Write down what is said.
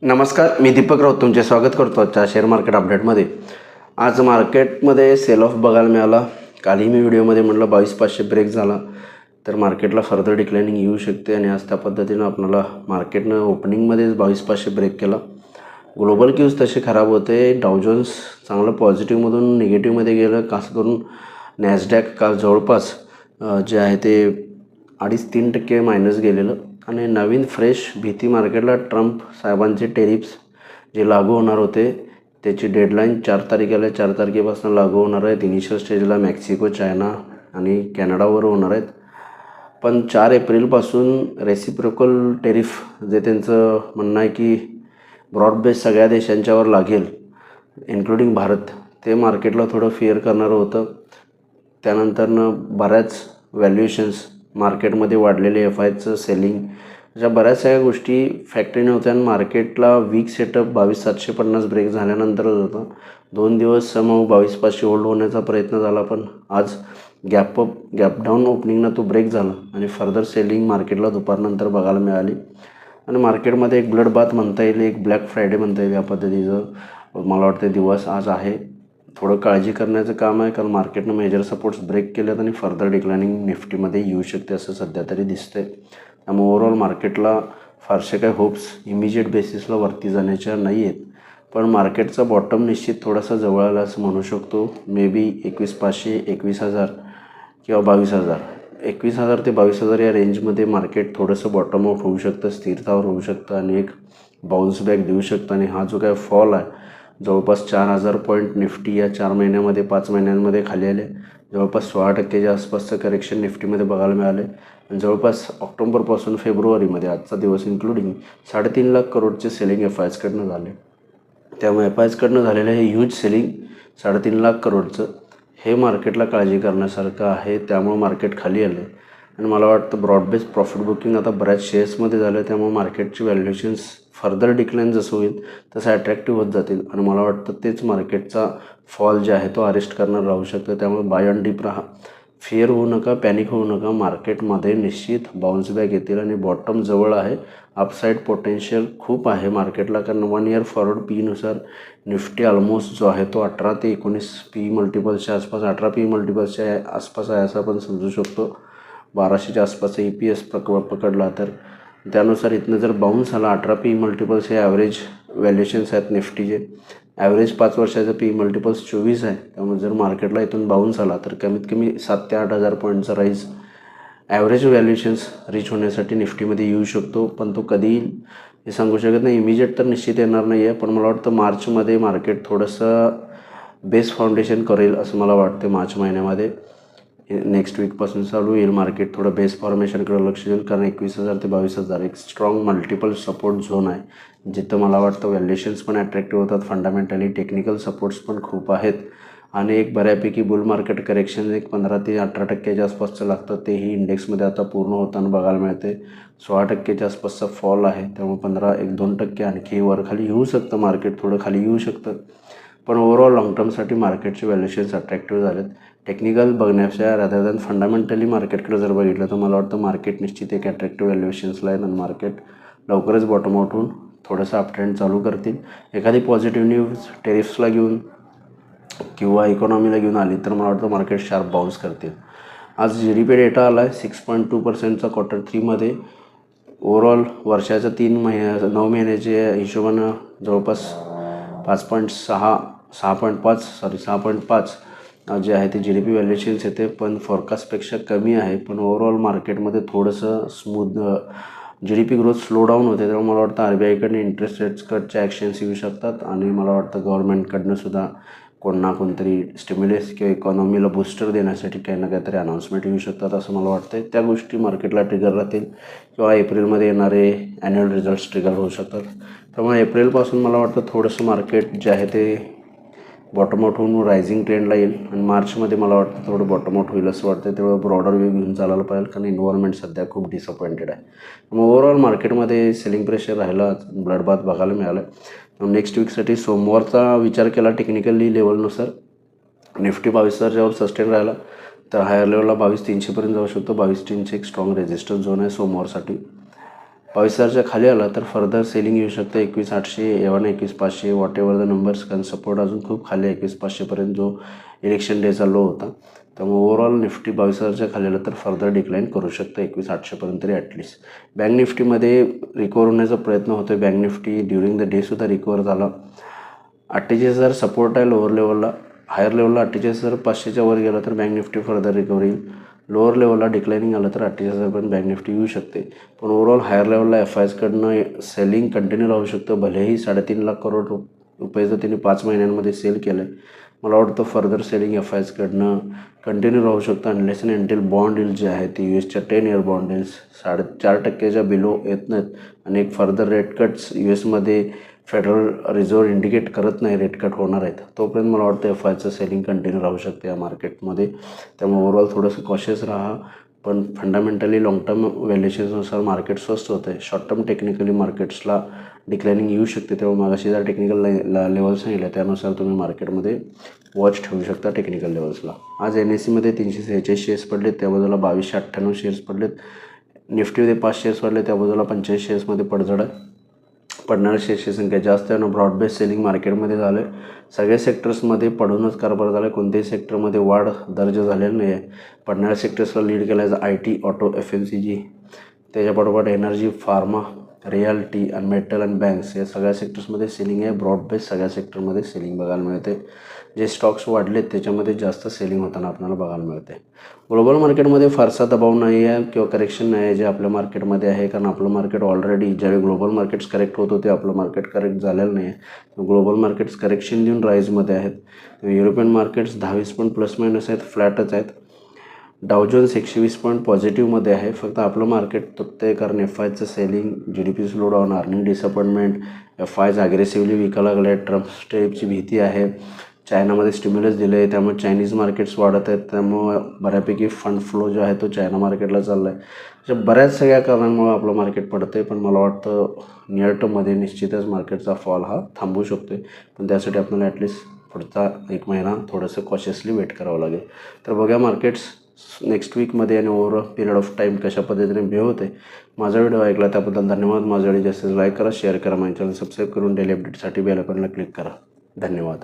नमस्कार, मी दीपक राऊत तुमचे स्वागत करतो आजच्या शेअर मार्केट अपडेटमध्ये. आज मार्केटमध्ये सेल ऑफ बघायला मिळाला. कालही मी व्हिडिओमध्ये म्हटलं 22,500 ब्रेक झाला तर मार्केटला फर्दर डिक्लाइनिंग येऊ शकते आणि आज त्या पद्धतीनं आपल्याला मार्केटनं ओपनिंगमध्येच 22,500 ब्रेक केला. ग्लोबल क्यूज तसे खराब होते. डाव जोन्स चांगलं पॉझिटिव्हमधून निगेटिव्हमध्ये गेलं. खास करून नॅसडॅक काल जवळपास जे आहे ते 2.5-3% मायनस गेलेलं आणि नवीन फ्रेश भीती मार्केटला ट्रम्प साहेबांचे टेरिफ्स जे लागू होणार होते त्याची डेडलाईन 4 तारखेला 4 तारखेपासून लागू होणार आहेत. इनिशियल स्टेजला मेक्सिको, चायना आणि कॅनडावर होणार आहेत. पण 4 एप्रिलपासून रेसिप्रोकल टेरिफ जे त्यांचं म्हणणं आहे की ब्रॉड बेस सगळ्या देशांच्यावर लागेल इन्क्लुडिंग भारत, ते मार्केटला थोडं फिअर करणारं होतं. त्यानंतरनं बऱ्याच व्हॅल्युएशन्स मार्केटमध्ये वाढलेले, FIचं सेलिंग, अशा बऱ्याच सगळ्या गोष्टी फॅक्टरी नव्हत्या आणि मार्केटला वीक सेटअप 22,750 ब्रेक झाल्यानंतरच होता. 2 दिवस समोर 22,500 होल्ड होण्याचा प्रयत्न झाला, पण आज गॅप डाऊन ओपनिंगनं तो ब्रेक झाला आणि फर्दर सेलिंग मार्केटला दुपारनंतर बघायला मिळाली. आणि मार्केटमध्ये एक ब्लड बाथ म्हणता येईल, एक ब्लॅक फ्रायडे म्हणता येईल या पद्धतीचं मला वाटतं दिवस आज आहे. थोडं काळजी करण्याचं काम आहे, कारण मार्केटनं मेजर सपोर्ट्स ब्रेक केलेत आणि फर्दर डिक्लाइनिंग निफ्टीमध्ये येऊ शकते असं सध्या तरी दिसतंय. त्यामुळे ओव्हरऑल मार्केटला फारसे काही होप्स इमिजिएट बेसिसला वरती जाण्याच्या नाही आहेत, पण मार्केटचा बॉटम निश्चित थोडासा जवळ आला असं म्हणू शकतो. मे बी 21,500, 21,000 किंवा 22,000, 21,000 ते 22,000 या रेंजमध्ये मार्केट थोडंसं बॉटम आउट होऊ शकतं, स्थिरतावर होऊ शकतं आणि एक बाउन्स बॅक देऊ शकतं. आणि हा जो काय फॉल आहे जवळपास 4,000 पॉईंट निफ्टी या 4 महिन्यामध्ये 5 महिन्यांमध्ये खाली आले. जवळपास 16%च्या आसपासचं करेक्शन निफ्टीमध्ये बघायला मिळाले आणि जवळपास ऑक्टोबरपासून फेब्रुवारीमध्ये आजचा दिवस इन्क्लुडिंग 3.5 लाख करोडचे सेलिंग FIsकडनं झाले. त्यामुळे FIsकडनं झालेलं हे ह्यूज सेलिंग 3.5 लाख करोडचं हे मार्केटला काळजी करण्यासारखं आहे. त्यामुळे मार्केट खाली आलं आहे आणि मला वाटतं ब्रॉडबेस प्रॉफिट बुकिंग आता बऱ्याच शेअर्समध्ये झालं आहे. त्यामुळे मार्केटची व्हॅल्युएशन्स फर्दर डिक्लाइन जसं होईल तसं अट्रॅक्टिव्ह होत जातील आणि मला वाटतं तेच मार्केटचा फॉल जे आहे तो अरेस्ट करणार राहू शकतं. त्यामुळे बाय ऑन डीप राहा, फिअर होऊ नका, पॅनिक होऊ नका. मार्केटमध्ये निश्चित बाउन्स बॅक येतील आणि बॉटम जवळ आहे. अपसाईड पोटेन्शियल खूप आहे मार्केटला, कारण 1 इयर फॉरवर्ड पीनुसार निफ्टी ऑलमोस्ट जो आहे तो 18 ते 19 PE मल्टिपल्सच्या आसपास, 18 PE मल्टिपल्सच्या आसपास आहे असं आपण समजू शकतो. 1200च्या आसपासचा EPS पकडला तर त्यानुसार इथनं जर बाउन्स झाला 18 PE मल्टिपल्स हे ॲव्हरेज व्हॅल्युएशन्स आहेत निफ्टीचे. ॲव्हरेज 5 वर्षाचं PE मल्टिपल्स 24 आहे. त्यामुळे जर मार्केटला इथून बाउन्स झाला तर कमीत कमी 7,000 ते 8,000 पॉईंटचा राईज ॲव्हरेज व्हॅल्युएशन्स रीच होण्यासाठी निफ्टीमध्ये येऊ शकतो. पण तो कधी हे सांगू शकत नाही. इमिजिएट तर निश्चित येणार नाही आहे, पण मला वाटतं मार्चमध्ये मार्केट थोडंसं बेस फाउंडेशन करेल असं मला वाटतं. मार्च महिन्यामध्ये नेक्स्ट वीकपासून चालू येईल मार्केट थोडं बेस फॉर्मेशनकडे लक्ष देईल, कारण 21,000 ते 22,000 एक स्ट्रॉंग मल्टिपल सपोर्ट झोन आहे जिथं मला वाटतं व्हॅल्युएशन्स पण अट्रॅक्टिव्ह होतात. फंडामेंटली टेक्निकल सपोर्ट्स पण खूप आहेत आणि एक बऱ्यापैकी बुल मार्केट करेक्शन एक 15 ते 18%च्या आसपासचं लागतं. तेही इंडेक्समध्ये आता पूर्ण होताना बघायला मिळते. 16%च्या आसपासचा फॉल आहे. त्यामुळे 15-1-2% आणखी वर खाली येऊ शकतं, मार्केट थोडं खाली येऊ शकतं. पण ओव्हरऑल लॉंग टर्मसाठी मार्केटचे व्हॅल्युएशन्स अट्रॅक्टिव्ह झालेत. टेक्निकल बघण्यापेक्षा रादर दॅन फंडामेंटली मार्केटकडे जर बघितलं तर मला वाटतं मार्केट निश्चित एक अट्रॅक्टिव्ह व्हॅल्युएशन्सला आहे आणि मार्केट लवकरच बॉटम आउट होऊन थोडंसं अपट्रेंड चालू करतील. एखादी पॉझिटिव्ह न्यूज टेरिफ्सला घेऊन किंवा इकॉनॉमीला घेऊन आली तर मला वाटतं मार्केट शार्प बाउन्स करतील. आज GDP डेटा आला आहे 6.2%चा Q3मध्ये. ओव्हरऑल वर्षाच्या 9 महिन्याच्या हिशोबानं जवळपास 6.5 जे आहे ते GDP व्हॅल्युएशन्स येते, पण फोरकास्टपेक्षा कमी आहे. पण ओव्हरऑल मार्केटमध्ये थोडंसं smooth GDP growth slow down होते. त्यामुळे मला वाटतं RBIकडनं इंटरेस्ट रेट्स कटच्या ॲक्शन्स येऊ शकतात आणि मला वाटतं गव्हर्नमेंटकडनं सुद्धा कोणतरी स्टिम्युलस किंवा इकॉनॉमीला बूस्टर देण्यासाठी काही ना काहीतरी अनाऊन्समेंट येऊ शकतात असं मला वाटतं. त्या गोष्टी मार्केटला ट्रिगर राहतील किंवा एप्रिलमध्ये येणारे ॲन्युअल रिझल्ट्स ट्रिगर होऊ शकतात. त्यामुळे एप्रिलपासून मला वाटतं थोडंसं मार्केट जे आहे ते बॉटम आउट होऊन रायझिंग ट्रेंडला येईल आणि मार्चमध्ये मला वाटतं थोडं बॉटम आउट होईल असं वाटतं. तेवढं ब्रॉडर व्ह्यू घेऊन चालायला पाहिजे, कारण एन्व्हायरमेंट सध्या खूप डिसअपॉइंटेड आहे. त्यामुळे ओव्हरऑल मार्केटमध्ये सेलिंग प्रेशर राहिला, ब्लड बाथ बघायला मिळालं. नेक्स्ट वीकसाठी सोमवारचा विचार केला टेक्निकली लेवलनुसार. निफ्टी 22,000च्यावर सस्टेन राहिला तर हायर लेवलला 22,300पर्यंत जाऊ शकतो. 22,300 एक स्ट्रॉंग रेजिस्टन्स झोन आहे सोमवारसाठी. 22,000च्या खाली आला तर फर्दर सेलिंग येऊ शकतं 21,800 एव्हाना 21,500 वॉट एव्हर द नंबर्स, कारण सपोर्ट अजून खूप खाली 21,500पर्यंत जो इलेक्शन डेचा लो होता. त्यामुळे ओव्हरऑल निफ्टी 22,000च्या खाली आलं तर फर्दर डिक्लाईन करू शकतं 21,800पर्यंत तरी ॲटलिस्ट. बँक निफ्टीमध्ये रिकवर होण्याचा प्रयत्न होतो आहे. बँक निफ्टी ड्युरिंग द डेसुद्धा रिकवर झाला. 48,000 सपोर्ट आहे लोअर लेवलला. हायर लेवलला 48,500च्या वर गेला तर बँक निफ्टी फर्दर रिकवर येईल. लोअर लेवलला डिक्लाइनिंग आलं तर 38,000पर्यंत बँक निफ्टी येऊ शकते. पण ओव्हरऑल हायर लेवलला FIsकडनं सेलिंग कंटिन्यू राहू शकतं. भलेही 3.5 लाख करोड रुपयेचं त्यांनी 5 महिन्यांमध्ये सेल केलं आहे. मला वाटतं फर्दर सेलिंग FIsकडनं कंटिन्यू राहू शकतं unless and until bond yield जे आहे ते USच्या 10 year बॉन्ड यील्ड्स 4.5%च्या बिलो येत नाहीत आणि एक फर्दर रेट कट्स USमध्ये फेडरल रिझर्व्ह इंडिकेट करत नाही रेट कट होणार आहेत, तोपर्यंत मला वाटतं FIचं सेलिंग कंटिन्यू राहू शकते या मार्केटमध्ये. त्यामुळे ओव्हरऑल थोडंसं कॉशियस राहा. पण फंडामेंटली लॉंग टर्म व्हॅल्युएशन्सनुसार मार्केट स्वस्त होतं आहे. शॉर्ट टर्म टेक्निकली मार्केट्सला डिक्लाइनिंग येऊ शकते. तेव्हा मागाशी जर टेक्निकल लेवल सांगितलं त्यानुसार तुम्ही मार्केटमध्ये वॉच ठेवू शकता टेक्निकल लेवल्सला. आज NSEमध्ये 346 शेअर्स पडलेत, त्या बाजूला 2298 शेअर्स पडलेत. निफ्टीमध्ये 5 शेअर्स पडले, त्या बाजूला 45 शेअर्समध्ये पडझड आहे. पडणाऱ्या शेअर्सची संख्या जास्त आहे ना. ब्रॉड बेस सेलिंग मार्केटमध्ये झालं आहे. सगळ्या सेक्टर्समध्ये पडूनच कारभार झाला आहे. कोणत्याही सेक्टरमध्ये वाढ दर्ज झालेलं नाही आहे. पडणाऱ्या सेक्टर्सला लीड केला आहे IT, ऑटो, FMCG, त्याच्यापाठोपाठ एनर्जी, फार्मा, रियालिटी आणि मेटल आणि बँक्स या सगळ्या सेक्टर्समध्ये सेलिंग आहे. ब्रॉड बेस सगळ्या सेक्टरमध्ये सेलिंग बघायला मिळते. जे स्टॉक्स वाढलेत त्याच्यामध्ये जास्त सेलिंग होताना आपल्याला बघायला मिळते. ग्लोबल मार्केटमध्ये फारसा दबाव नाही आहे किंवा करेक्शन नाही आहे जे आपल्या मार्केटमध्ये आहे, कारण आपलं मार्केट ऑलरेडी ज्यावेळी ग्लोबल मार्केट्स करेक्ट होत होते आपलं मार्केट करेक्ट झालेलं नाही आहे. ग्लोबल मार्केट्स करेक्शन देऊन राईजमध्ये आहेत. European markets 10-20 point plus minus आहेत, फ्लॅटच आहेत. डाव जोन्स 120 पॉईंट पॉझिटिव्हमध्ये आहे. फक्त आपलं मार्केट तुटतं आहे कारण FIचं selling, GDP slow down, earning disappointment, FIज ॲग्रेसिव्हली विकायला लागले आहेत. ट्रम्प स्टेपची भीती आहे. चायनामध्ये स्टिम्युलस दिलं आहे त्यामुळे चायनीज मार्केट्स वाढत आहेत. त्यामुळं बऱ्यापैकी फंड फ्लो जो आहे तो चायना मार्केटला चालला आहे. अशा बऱ्याच सगळ्या कारणांमुळे आपलं मार्केट पडतं आहे. पण मला वाटतं नियर टर्ममध्ये निश्चितच मार्केटचा फॉल हा थांबू शकतो आहे. पण त्यासाठी आपल्याला ॲटलिस्ट पुढचा 1 महिना थोडंसं कॉशियसली वेट करावं लागेल. तर बघा मार्केट्स नेक्स्ट वीकमध्ये आणि ओव्हर पिरियड ऑफ टाईम कशा पद्धतीने बिहेव होते. माझा व्हिडिओ ऐकला त्याबद्दल धन्यवाद. माझा व्हिडिओ जास्तीत लाईक करा, शेअर करा, माझ्या चॅनल सबस्क्राईब करून डेली अपडेटसाठी बेल आयकॉनला क्लिक करा. धन्यवाद.